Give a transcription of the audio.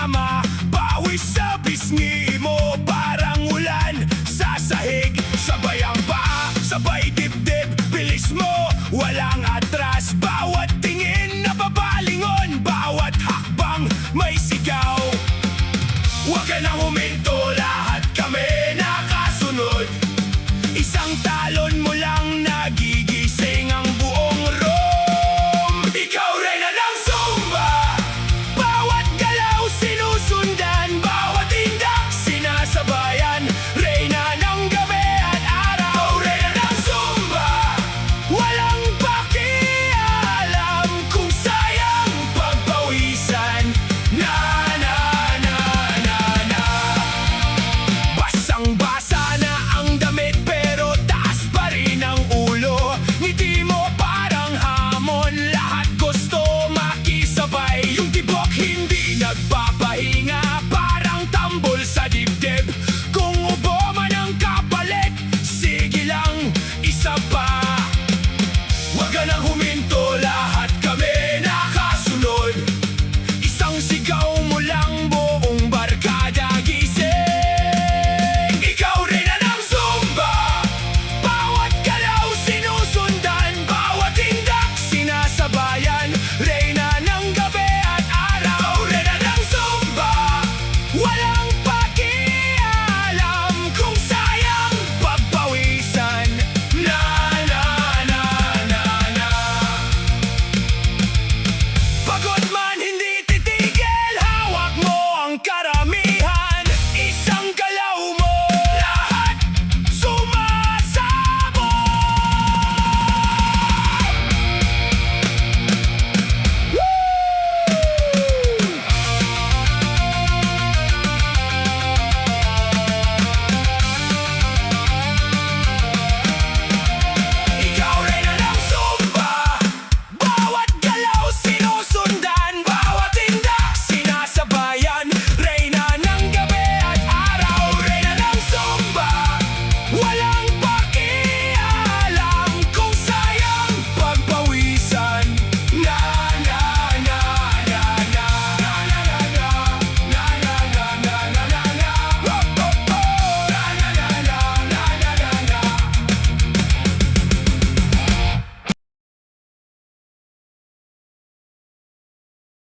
kasama. Pawis sa pisngi mo, parang ulan sa sahig. Sabay ang paa, sabay dibdib, bilis mo, walang atras. Bawat tingin na babalingon, bawat hakbang may sigaw. Huwag ka nang huminto, lahat kami nakasunod. Isang talon mo lang, nagigising ang buong room. Ikaw rin na ng Zumba, bawat galaw sinusundan, bawat tindak sinasabayan. Reyna ng gabi at araw, Reyna ng Zumba, walang pakialam kung sayang pagpawisan. Na na na na na, basang-basa na ang damit pero taas pa rin ang ulo. Ngiti mo parang hamon, lahat gusto makisabay. Yung tibok hindi nagpapahinga, parang tambol sa dibdib. Kung ubo man ang kapalit, sige lang, isa pa. Huwag ka nang huminto, lahat kami nakasunod. Isang sigaw mo lang, buong barkada gising. Ikaw rin na ng Zumba, bawat galaw sinusundan, bawat tindak sinasabayan. Reyna ng gabi at araw, Reyna ng Zumba, walang pakialam kung sayang pagpawisan. Na na na na na, pagod man hindi titigil, hawak mo ang karamihan.